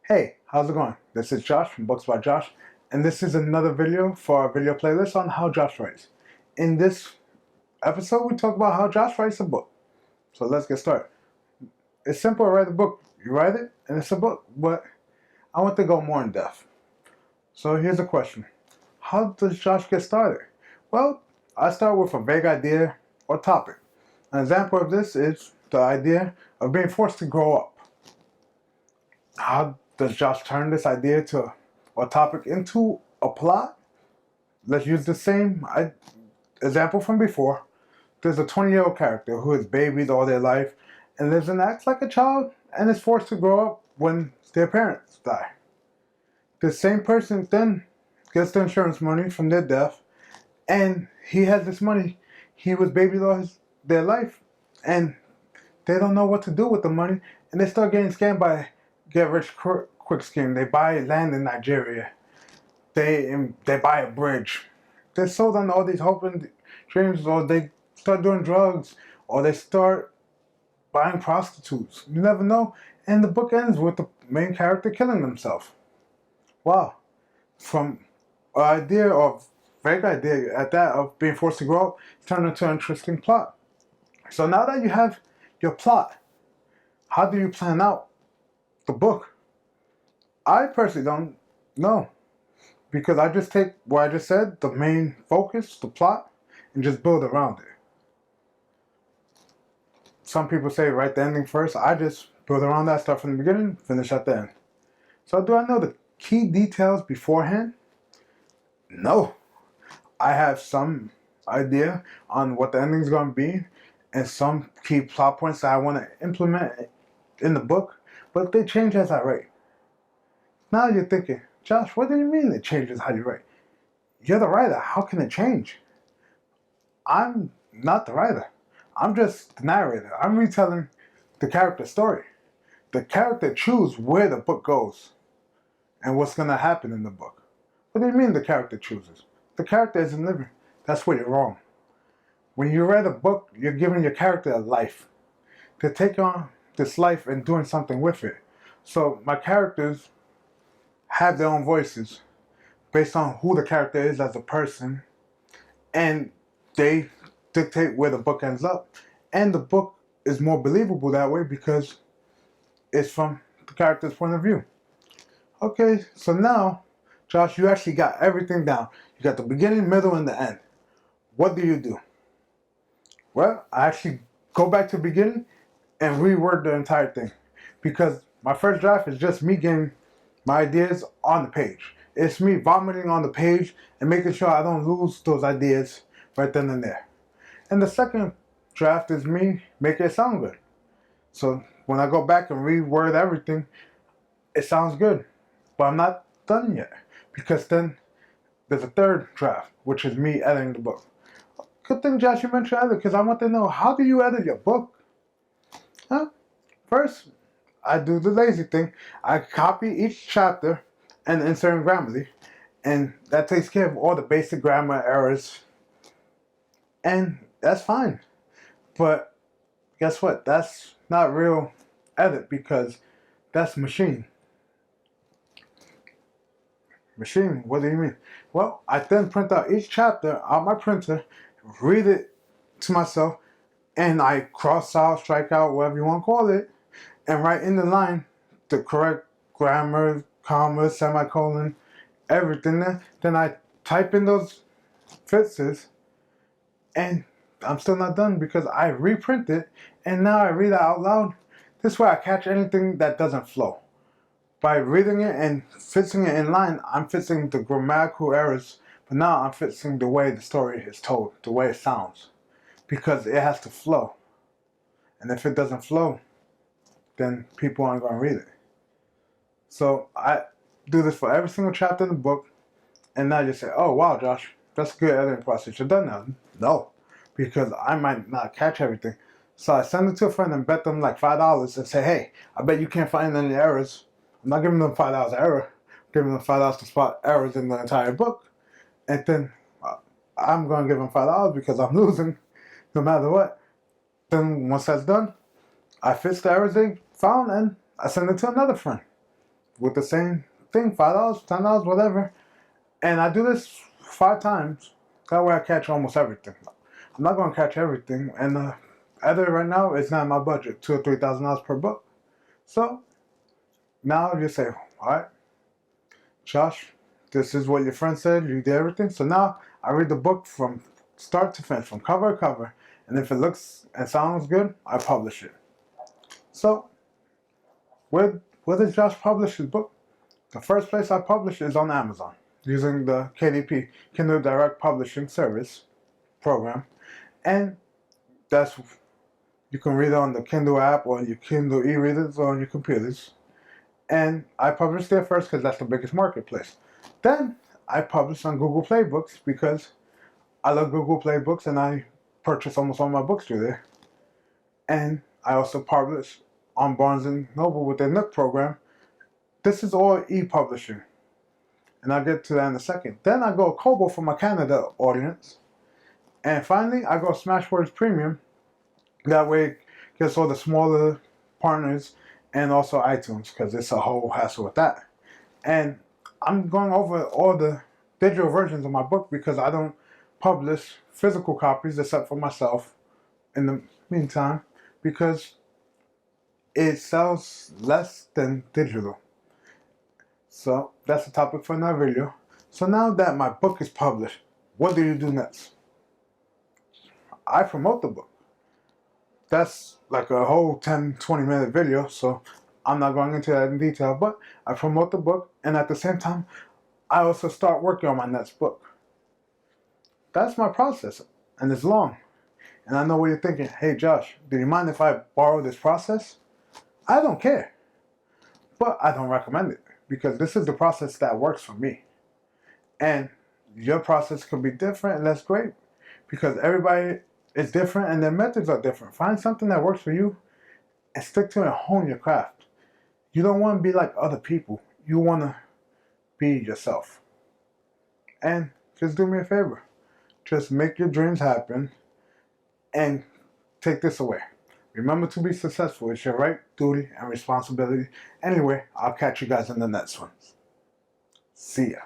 Hey, how's it going? This is Josh from Books by Josh, and this is another video for our video playlist on how Josh writes. In this episode, we talk about how Josh writes a book. So let's get started. It's simple to write a book. You write it, and it's a book, but I want to go more in depth. So here's a question. How does Josh get started? Well, I start with a vague idea or topic. An example of this is the idea of being forced to grow up. How does Josh turn this idea to or topic into a plot? Let's use the same example from before. There's a 20-year-old character who is babied all their life and lives and acts like a child and is forced to grow up when their parents die. The same person then gets the insurance money from their death, and he has this money. He was babied all their life, and they don't know what to do with the money, and they start getting scammed by get rich quick scheme. They buy land in Nigeria. They buy a bridge. They're sold on all these hope and dreams, or they start doing drugs, or they start buying prostitutes. You never know. And the book ends with the main character killing himself. Wow. From an idea of vague idea at that of being forced to grow up, turned into an interesting plot. So now that you have your plot, how do you plan out the book? I personally don't know, because I just take what I just said, the main focus, the plot, and just build around it. Some people say write the ending first. I just build around that, start from the beginning, finish at the end. So do I know the key details beforehand? No. I have some idea on what the ending is going to be and some key plot points that I want to implement in the book, but they change as I write. Now you're thinking, Josh, what do you mean it changes how you write? You're the writer. How can it change? I'm not the writer. I'm just the narrator. I'm retelling the character's story. The character chooses where the book goes and what's going to happen in the book. What do you mean the character chooses? The character isn't living. That's where you're wrong. When you write a book, you're giving your character a life. To take on this life and doing something with it. So my characters have their own voices based on who the character is as a person, and they dictate where the book ends up. And the book is more believable that way because it's from the character's point of view. Okay, so now, Josh, you actually got everything down. You got the beginning, middle, and the end. What do you do? Well, I actually go back to the beginning and reword the entire thing, because my first draft is just me getting my ideas on the page. It's me vomiting on the page and making sure I don't lose those ideas right then and there. And the second draft is me making it sound good. So when I go back and reword everything, it sounds good. But I'm not done yet, because then there's a third draft, which is me editing the book. Good thing, Josh, you mentioned edit, because I want to know, how do you edit your book? First, I do the lazy thing. I copy each chapter and insert in Grammarly, and that takes care of all the basic grammar errors, and that's fine. But guess what? That's not real edit, because that's machine. Machine, what do you mean? Well, I then print out each chapter on my printer, read it to myself, and I cross out, strike out, whatever you want to call it, and write in the line the correct grammar, comma, semicolon, everything there. Then I type in those fixes, and I'm still not done, because I reprint it and now I read it out loud. This way I catch anything that doesn't flow. By reading it and fixing it in line, I'm fixing the grammatical errors, but now I'm fixing the way the story is told, the way it sounds, because it has to flow. And if it doesn't flow, then people aren't going to read it. So I do this for every single chapter in the book, and now you say, oh wow, Josh, that's a good editing process. You're done now. No, because I might not catch everything. So I send it to a friend and bet them like $5 and say, hey, I bet you can't find any errors. I'm not giving them $5 error. I'm giving them $5 to spot errors in the entire book. And then I'm going to give them $5 because I'm losing no matter what. Then once that's done, I fix the errors they found and I send it to another friend. with the same thing, $5, $10, whatever. And I do this 5 times. That way I catch almost everything. I'm not going to catch everything. And the editor right now is not in my budget, $2,000 or $3,000 per book. So now you say, all right, Josh, this is what your friend said. You did everything. So now I read the book from start to finish, from cover to cover. And if it looks and sounds good, I publish it. So where does Josh publish his book? The first place I publish is on Amazon using the KDP, Kindle Direct Publishing Service program. And that's, you can read it on the Kindle app or your Kindle e-readers or on your computers. And I published there first because that's the biggest marketplace. Then I published on Google Play Books because I love Google Play Books and I purchase almost all my books through there. And I also publish on Barnes & Noble with their Nook program. This is all e-publishing. And I'll get to that in a second. Then I go Kobo for my Canada audience. And finally, I go Smashwords Premium. That way it gets all the smaller partners and also iTunes because it's a whole hassle with that. And I'm going over all the digital versions of my book because I don't publish physical copies except for myself in the meantime because it sells less than digital. So that's a topic for another video. So now that my book is published, what do you do next? I promote the book. That's like a whole 10-20 minute video, so I'm not going into that in detail, but I promote the book, and at the same time, I also start working on my next book. That's my process, and it's long. And I know what you're thinking. Hey Josh, do you mind if I borrow this process? I don't care, but I don't recommend it because this is the process that works for me. And your process could be different, and that's great because everybody is different and their methods are different. Find something that works for you and stick to it and hone your craft. You don't want to be like other people. You want to be yourself. And just do me a favor. Just make your dreams happen and take this away. Remember to be successful. It's your right, duty, and responsibility. Anyway, I'll catch you guys in the next one. See ya.